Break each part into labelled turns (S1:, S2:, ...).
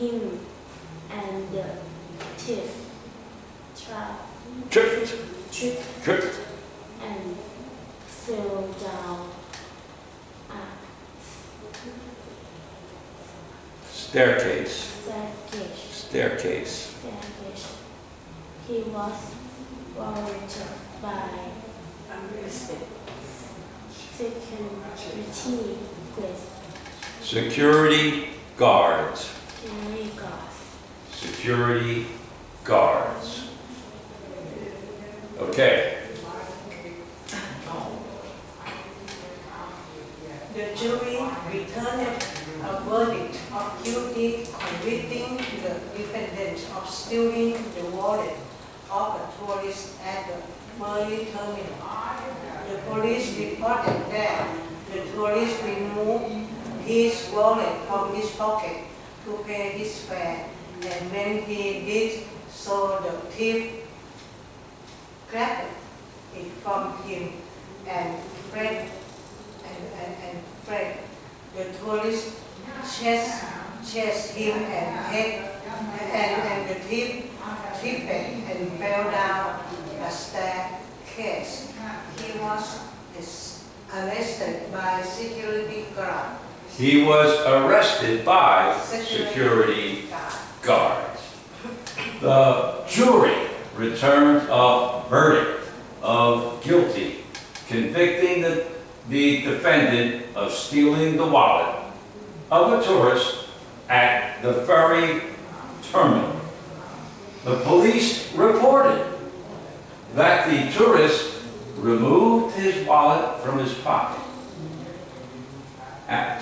S1: him and the thief
S2: tripped
S1: and fell down a
S2: staircase.
S1: He was worried by
S2: security guards. Okay.
S3: The jury returned a verdict of guilty, convicting the defendant of stealing the wallet of a tourist at the ferry terminal. The police reported that the tourist removed his wallet from his pocket to pay his fare, and when he did so, the thief grabbed it from him and fled. The tourist chased him and the thief tripped and fell down a staircase. He was arrested by security guard.
S2: He was arrested by security guards. The jury returned a verdict of guilty, convicting the defendant of stealing the wallet of a tourist at the ferry terminal. The police reported that the tourist removed his wallet from his pocket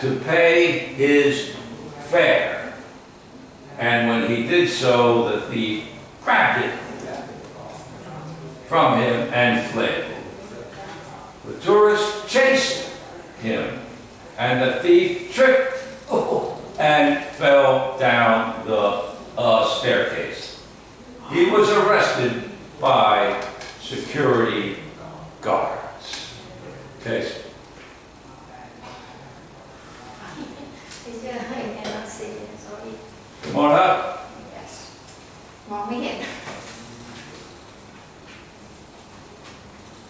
S2: to pay his fare, and when he did so, the thief grabbed it from him and fled. The tourist chased him, and the thief tripped and fell down the staircase. He was arrested by security guards. Okay. Come on up.
S4: Yes.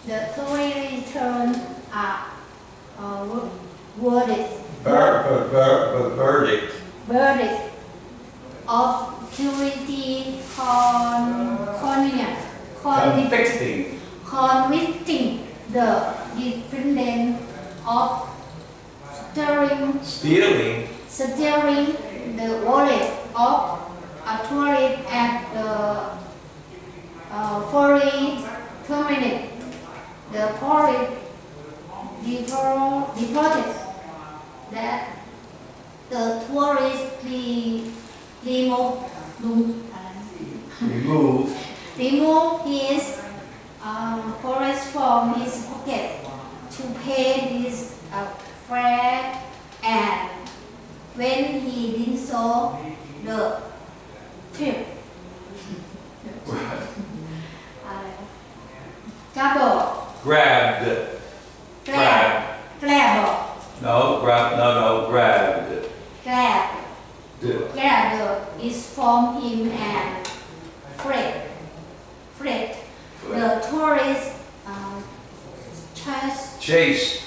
S4: The tourist returned a verdict of guilty, convicting the defendant of stealing the wallet of a tourist at the ferry terminal. The police reported that the tourist removed his purse from his pocket to pay his fare, and when he did so, the thief
S2: Grabbed.
S4: is from him and fled. The tourist
S2: chased.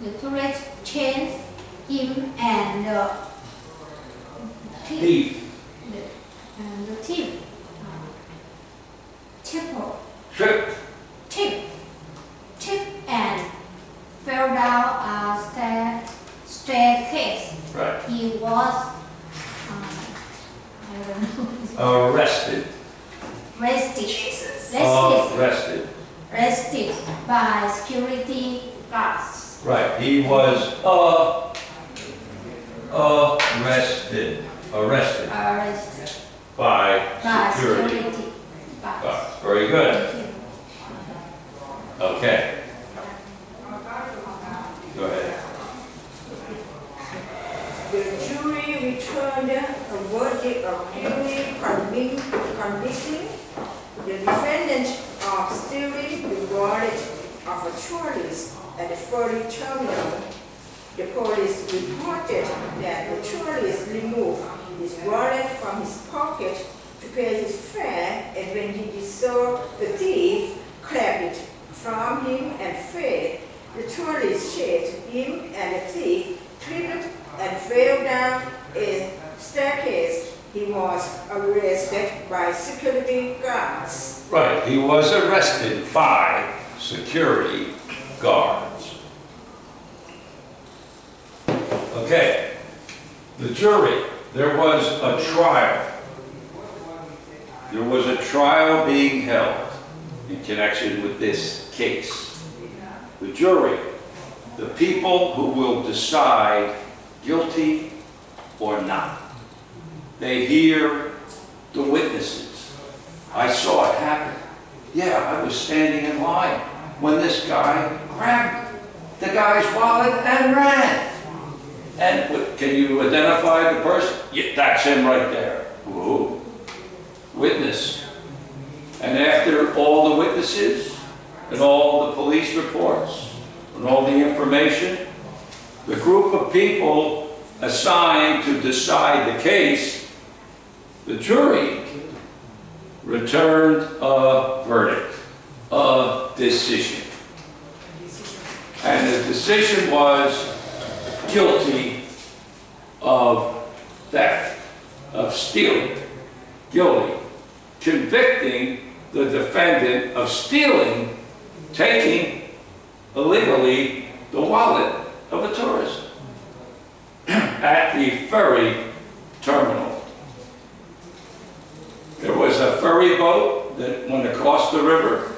S4: The tourist chased him, and the
S2: thief
S4: tripped and fell down a staircase.
S2: Right.
S4: He was
S2: Arrested
S4: by security guards.
S2: Right. He was arrested by security guards. Very good. Okay. Go ahead.
S5: The jury returned a verdict of guilty, convicting the defendant of stealing the wallet of a tourist at the ferry terminal. The police reported that the tourist removed his wallet from from his pocket to pay his fare, and when he did so, the thief grabbed it from him and fled. The tourist chased him, and the thief tripped and fell down a staircase. He was arrested by security guards.
S2: Right, he was arrested by security guards. Okay, the jury, there was a trial. There was a trial being held in connection with this case. The jury, the people who will decide guilty or not. They hear the witnesses. I saw it happen. Yeah, I was standing in line when this guy grabbed the guy's wallet and ran. And can you identify the person? Yeah, that's him right there. Whoa. Witness. And after all the witnesses and all the police reports and all the information, the group of people assigned to decide the case, the jury, returned a verdict, a decision. And the decision was guilty of theft, of stealing, guilty, convicting the defendant of stealing, taking illegally the wallet of a tourist at the ferry terminal. There was a ferry boat that went across the river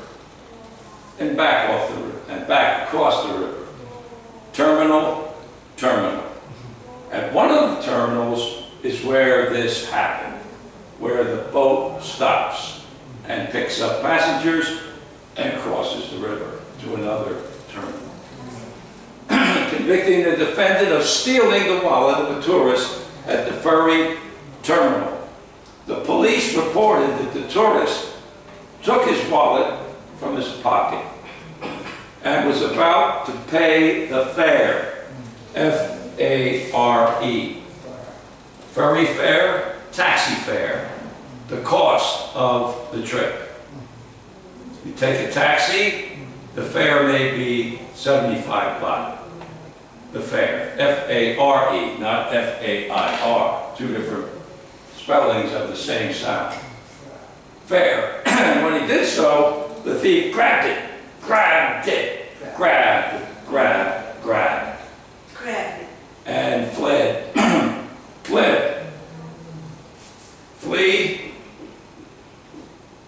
S2: and back off the river and back across the river. Terminal. At one of the terminals is where this happened, where the boat stops and picks up passengers and crosses the river to another terminal. Convicting the defendant of stealing the wallet of a tourist at the ferry terminal. The police reported that the tourist took his wallet from his pocket and was about to pay the fare, F-A-R-E. Ferry fare, taxi fare, the cost of the trip. You take a taxi, the fare may be 75 baht. The fare, F-A-R-E, not F-A-I-R, two different spellings of the same sound. Fare. And when he did so, the thief grabbed it, and fled. Flee.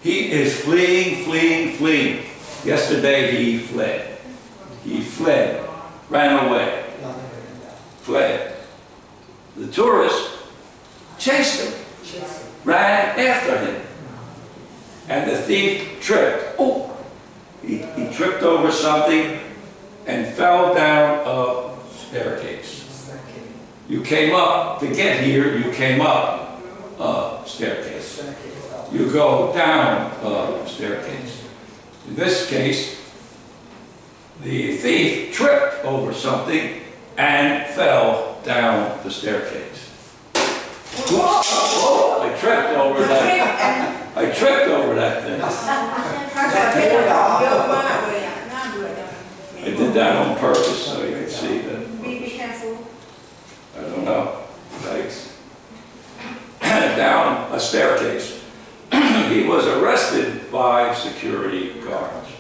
S2: He is fleeing. Yesterday he fled. He fled, ran away, fled. The tourist chased him, ran after him, and the thief tripped. Oh, he tripped over something and fell down a staircase. You came up, to get here, you came up a staircase. You go down a staircase. In this case, the thief tripped over something and fell down the staircase. Whoa, I tripped over that. I tripped over that thing. I did that on purpose so you can see that.
S5: Be careful.
S2: I don't know. Thanks. Down a staircase. He was arrested by security guards,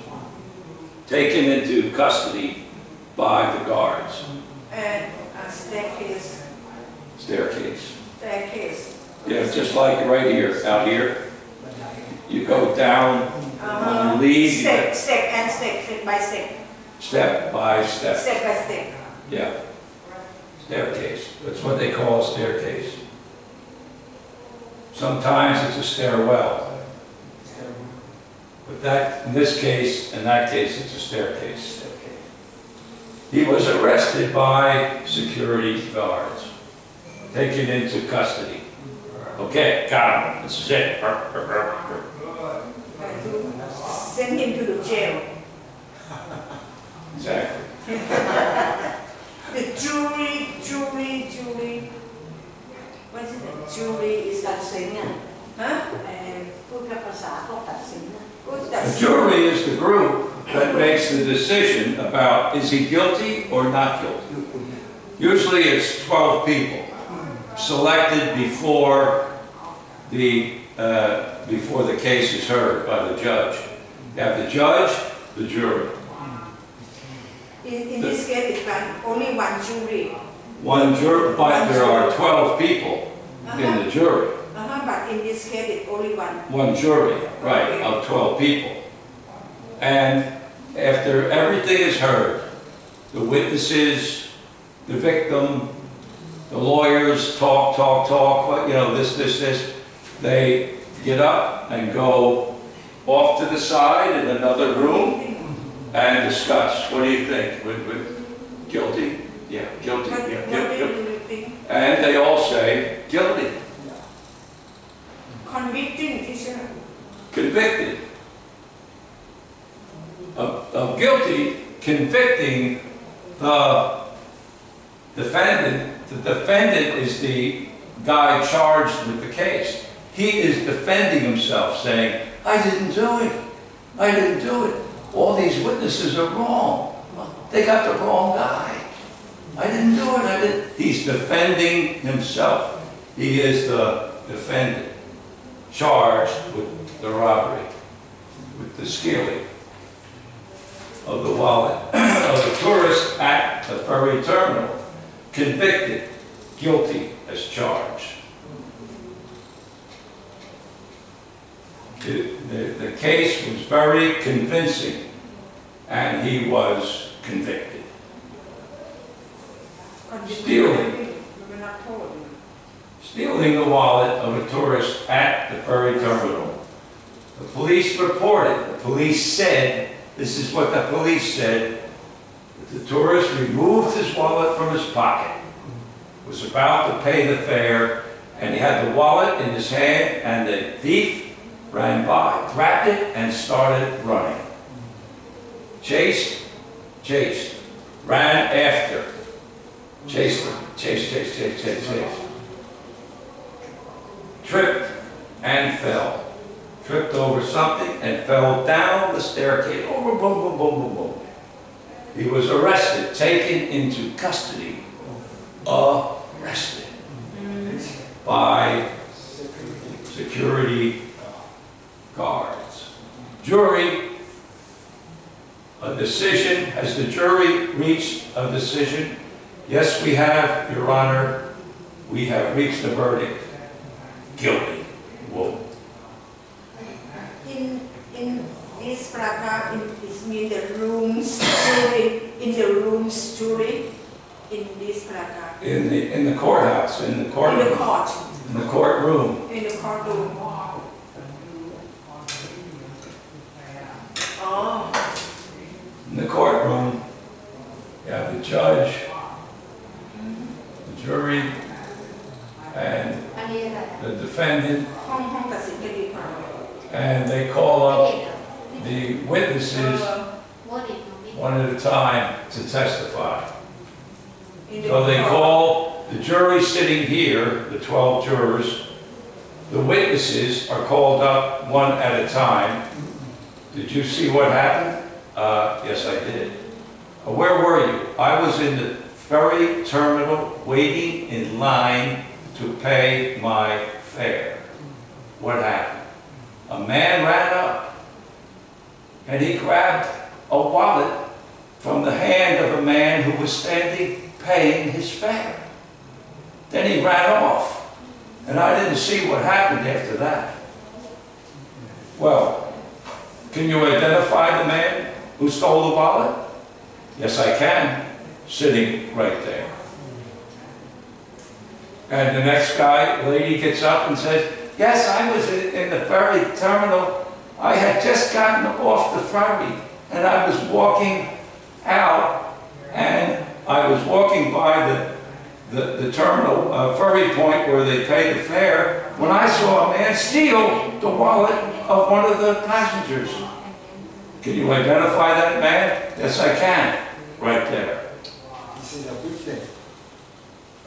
S2: taken into custody by the guards.
S5: And a staircase.
S2: Staircase. Yeah, just like right here, out here. You go down, when you leave.
S5: Step by step.
S2: Step by step.
S5: Step by step.
S2: Yeah. Staircase. That's what they call a staircase. Sometimes it's a stairwell. But that, in this case, in that case, it's a staircase. He was arrested by security guards, taken into custody. Okay, got him. This is it.
S5: Send him to the jail.
S2: Exactly.
S5: The jury. What is it? jury is
S3: ตัดสินอ่ะ
S5: huh?
S3: พูดกับภาษาพวกตัดสินนะ
S5: Who's
S2: The
S5: that?
S2: jury is the group that makes the decision about is he guilty or not guilty. Usually it's 12 people selected before the case is heard by the judge. You have the judge, the jury.
S5: In this case, it's only one jury.
S2: One jury, but there are 12 people in the jury.
S5: But in this case, it's only one.
S2: One jury, right, of 12 people. And after everything is heard, the witnesses, the victim, the lawyers talk, you know, this, they get up and go off to the side in another room and discuss. What do you think? Guilty? Yeah, guilty.
S5: What
S2: Yeah,
S5: do
S2: guilty.
S5: you think?
S2: And they all say guilty,
S5: Convicting, teacher.
S2: convicted. Of guilty, convicting the defendant. The defendant is the guy charged with the case. He is defending himself, saying, I didn't do it. I didn't do it. All these witnesses are wrong. They got the wrong guy. I didn't do it. He's defending himself. He is the defendant charged with the robbery, with the stealing of the wallet of the tourist at the ferry terminal. Convicted, guilty as charged. The case was very convincing, and he was convicted. Stealing.
S5: We're not told.
S2: Stealing the wallet of a tourist at the ferry terminal. The police reported, the police said, this is what the police said, that the tourist removed his wallet from his pocket, was about to pay the fare, and he had the wallet in his hand, and the thief ran by, grabbed it, and started running. Chased, ran after, chased him, chased. Tripped and fell. Tripped over something and fell down the staircase. Over, boom. He was arrested, taken into custody, arrested by security guards. Jury, a decision. Has the jury reached a decision? Yes, we have, Your Honor. We have reached a verdict. Guilty. Whoa.
S5: In this paragraph, it means the rooms jury, in the rooms jury, in this paragraph.
S2: In the courthouse, in the courtroom.
S5: In the court.
S2: In the courtroom.
S5: In the courtroom. Oh.
S2: In the courtroom, you have the judge, the jury, and the defendant,
S5: ห้องตัดสินคดีความ
S2: and they call up the witnesses one at a time to testify.
S5: In the
S2: So they
S5: court.
S2: call the jury sitting here, the 12 jurors. The witnesses are called up one at a time. Did you see what happened? Yes, I did. Where were you? I was in the ferry terminal waiting in line to pay my fare. What happened? A man ran up and he grabbed a wallet from the hand of a man who was standing paying his fare. Then he ran off, and I didn't see what happened after that. Well, can you identify the man who stole the wallet? Yes, I can, sitting right there. And the next lady gets up and says, yes, I was in the ferry terminal. I had just gotten off the ferry, and I was walking out, and I was walking by the terminal ferry point where they pay the fare, when I saw a man steal the wallet of one of the passengers. Can you identify that man? Yes, I can. Right there.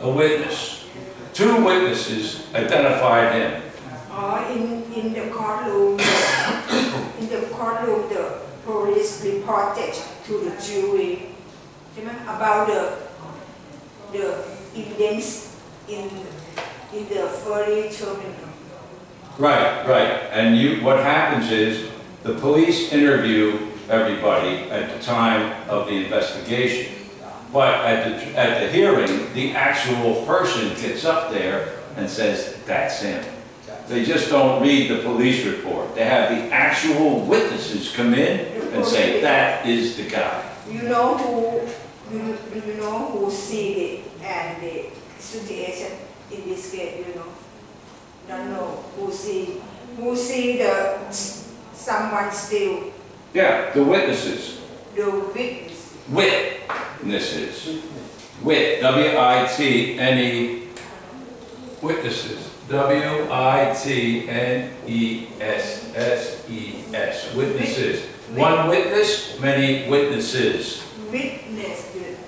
S2: A witness. 2 witnesses identified him.
S5: In the courtroom, the police reported to the jury about the evidence in the ferry terminal.
S2: Right, right. And what happens is the police interview everybody at the time of the investigation. But at the hearing, the actual person gets up there and says, that's him. They just don't read the police report. They have the actual witnesses come in and say, that is the guy.
S5: You know who see it and the situation in this case, you know? Don't know who see the someone steal.
S2: Yeah, the witnesses.
S5: The witness.
S2: Witnesses. Wit, W-I-T-N-E, witnesses. W-I-T-N-E-S-S-E-S, witnesses. One witness, many witnesses.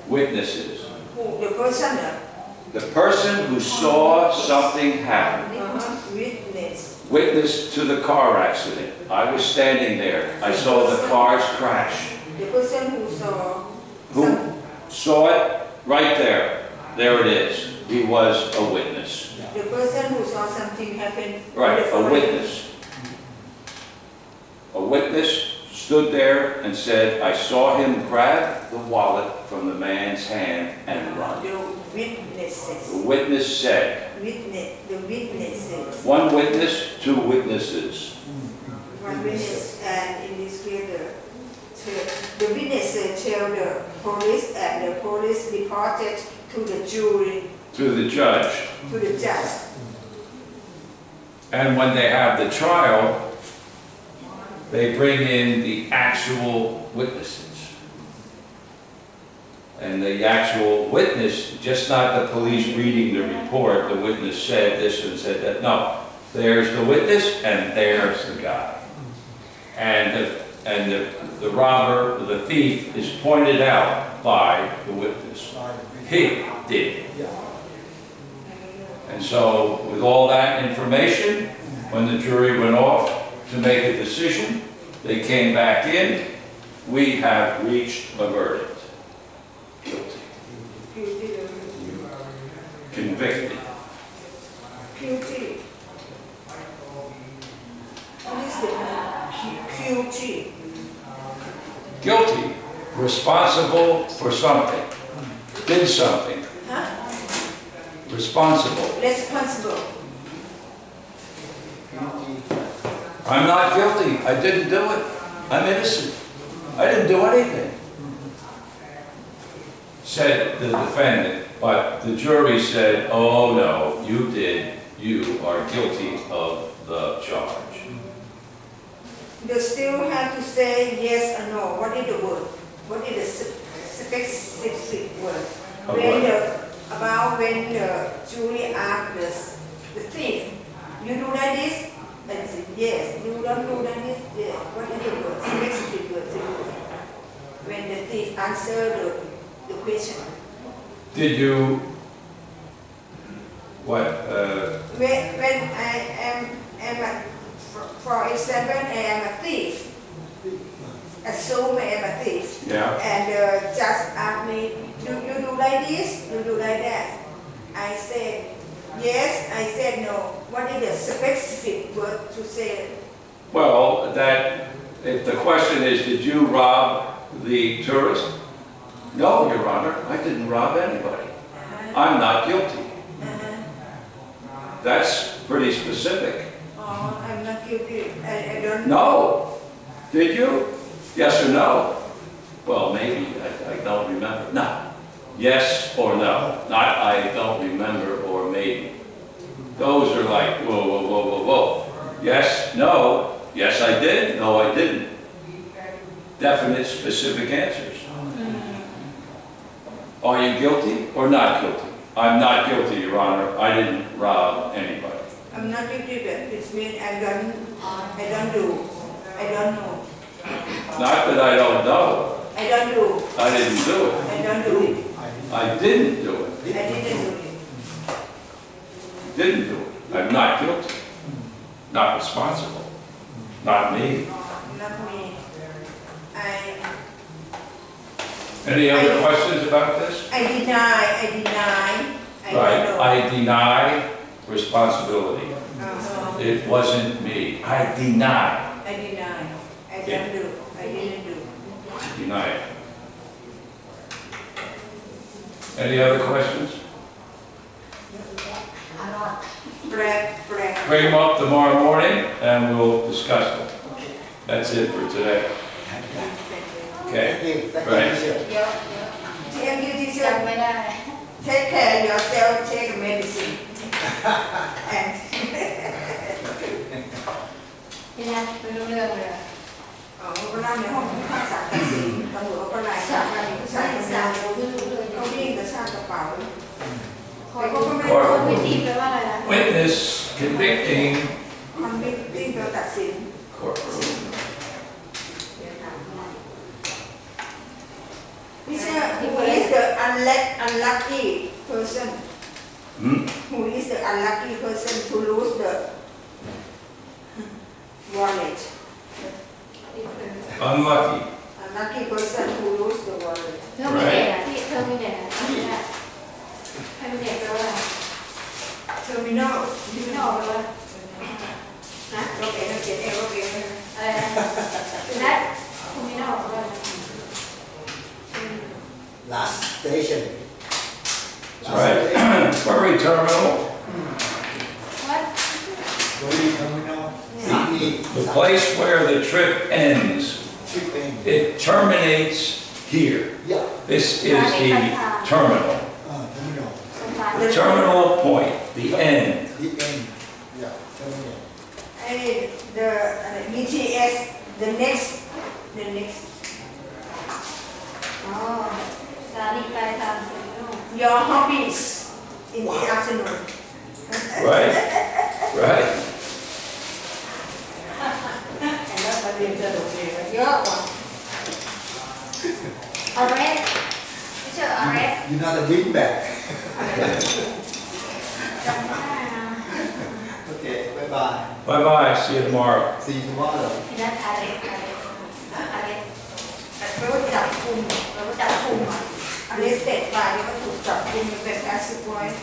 S2: Witnesses.
S5: Who, the person?
S2: The person who saw something happen. Witness to the car accident. I was standing there. I saw the cars crash.
S5: The person who saw.
S2: Who saw it? Right there. There it is. He was a witness.
S5: The person who saw something happen.
S2: Right, a witness. A witness stood there and said, I saw him grab the wallet from the man's hand and run.
S5: The witnesses.
S2: The witness said.
S5: The witnesses.
S2: One witness, 2 witnesses.
S5: One witness, and in this case, the witnesses tell the police, and the police reported to the jury.
S2: To the judge.
S5: To the judge.
S2: And when they have the trial, they bring in the actual witnesses. And the actual witness, just not the police reading the report, the witness said this and said that. No, there's the witness and there's the guy. And the robber, the thief, is pointed out by the witness. He did. And so, with all that information, when the jury went off to make a decision, they came back in. We have reached a verdict. Guilty. Convicted.
S5: Guilty. What is the guilty?
S2: Guilty. Responsible for something. Did something.
S5: Huh?
S2: Responsible.
S5: Responsible.
S2: I'm not guilty. I didn't do it. I'm innocent. I didn't do anything. Said the defendant, but the jury said, oh no, you did. You are guilty of the charge.
S5: They still have to say yes or no. What is the word? What is the specific word? When the jury asked the thief, you do like this? And said, yes. You don't do like this? Yes. What is the word? Specific word to do. When the thief answered the question.
S2: Did you, what,
S5: When I am for example, I am a thief. Assume I am a thief.
S2: yeah,
S5: And just ask me, do you do like this? You do like that? I said, yes. I said, no. What is the specific word to say?
S2: well, if the question is, did you rob the tourist? No, Your Honor, I didn't rob anybody. I'm not guilty. That's pretty specific.
S5: Oh, I'm not guilty. I don't
S2: No. Did you? Yes or no? Well, maybe. I don't remember. No. Yes or no. Not I don't remember or maybe. Those are like, whoa, whoa, whoa, whoa, whoa. Yes, no. Yes, I did. No, I didn't. Definite, specific answers. Are you guilty or not guilty? I'm not guilty, Your Honor. I didn't rob anybody.
S5: I'm not guilty, but it means I don't do. I don't know.
S2: Not that I don't know.
S5: I don't do.
S2: I didn't do it.
S5: I don't do it.
S2: I didn't do it.
S5: I didn't do it.
S2: didn't do it. I'm not guilty, not responsible, not me.
S5: Not me. I
S2: Any other questions about this?
S5: deny.
S2: Right,
S5: don't know.
S2: I deny responsibility. It wasn't me. I deny.
S5: I deny. I don't do. I didn't do.
S2: Deny it. Any other questions?
S5: Break.
S2: Bring them up tomorrow morning and we'll discuss them. That's it for today. Okay? Right.
S5: Thank you, teacher.
S4: จำไม่ได้
S5: Take care yourself. Take medicine. And
S4: ที่นั่นไม่รู้เรื่องเลย
S5: ก็นั่งในห้องพิพากษาตัดสินตำรวจก็รายงานว่าผู้ชายคนนั้น
S4: ไม่รู้เลย
S5: เขาวิ่งกระชากกระเป๋า
S4: คอยเขาก็ไม่รู้วิธีแปลว่าอะไรนะ
S2: Witness convicting
S5: มันวิ่งไปตัดสิน
S2: courtroom.
S5: Teacher, who is the unlucky person?
S2: Hmm?
S5: Who is the unlucky person to lose the wallet?
S2: Unlucky.
S5: Unlucky person who lose the wallet.
S4: เธอไม่เด็กอ่ะที่เธอไม่เด็กอ่ะที่นั่นให้ไม่เด็กแปลว่าอะไร
S5: Terminal.
S4: ที่ไม่ออกแปลว่านะ
S5: โอเคเราเขียนเองโอเค
S4: อะไรนะที่นั่นที่ไม่ออกแปลว่าอะไร
S6: Last station.
S2: That's right. Ferry terminal,
S4: What?
S6: Ferry terminal. Sydney.
S2: the place where the trip ends.
S6: Shipping.
S2: It terminates here.
S6: Yeah.
S2: This is the terminal.
S6: Terminal.
S4: สงสาร
S2: The terminal point, the end.
S6: The end. Yeah. Terminal.
S5: The BTS, the next.
S4: อ๋อสถานีปลายทาง
S5: Your hobbies in the afternoon.
S2: Right? Right.
S3: แล้วประเด็นจะโอเคไหม
S4: เยอะกว่า arrest ไม่ใช่ arrest
S6: You're not a win back.
S4: จำไม่ได้นะ
S6: Okay. Bye bye.
S2: Bye bye. See you tomorrow.
S6: See you tomorrow.
S4: ที่นั่น arrest
S5: แปลว่าจับกุม
S4: เราก็จับคุมอ่ะ
S5: arrested by นี่ก็ถูกจับกุมเป็น passive voice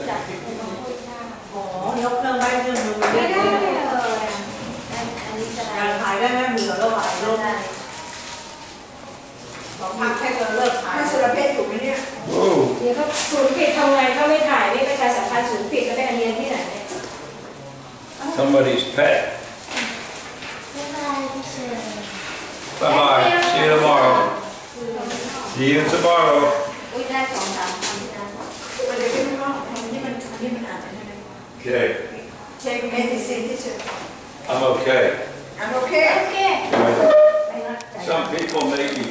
S4: จับคุมมาพูดหน้า
S3: อ๋อยกเครื่องไม้เครื่องมือ
S4: ไม่
S3: เล่น
S4: ได้
S3: เลย
S4: เลยอันนี้จะได้
S3: การขายได้ไหมมือเราขายล
S4: ไม่
S3: ง
S4: ได้
S3: ของพักแค่เธอเลิกขาย
S5: ถ้าสุรเพศถูกไหมเนี่ย
S2: Whoa.
S7: เดี๋ยวก็ศูนย์ปิดทำไงถ้าไม่ถ่ายนี่ประชาสัมพันธ์ศูนย์ปิดก็ได้เรียนที่ไหนเนี่ย
S2: Somebody's pet.
S1: บ๊ายบายพี่เชอร์
S2: Bye bye. See you tomorrow. See you tomorrow.
S4: อุ้ยได้2-3 คำที่นั่น
S5: มันจะขึ้นข้างนอกอันนี้มันอ่านได้ไหม
S2: Okay.
S5: Take medicine teacher
S2: I'm okay.
S5: I'm okay
S4: โอเค
S2: Right.
S4: ไปนะ
S2: Some people make me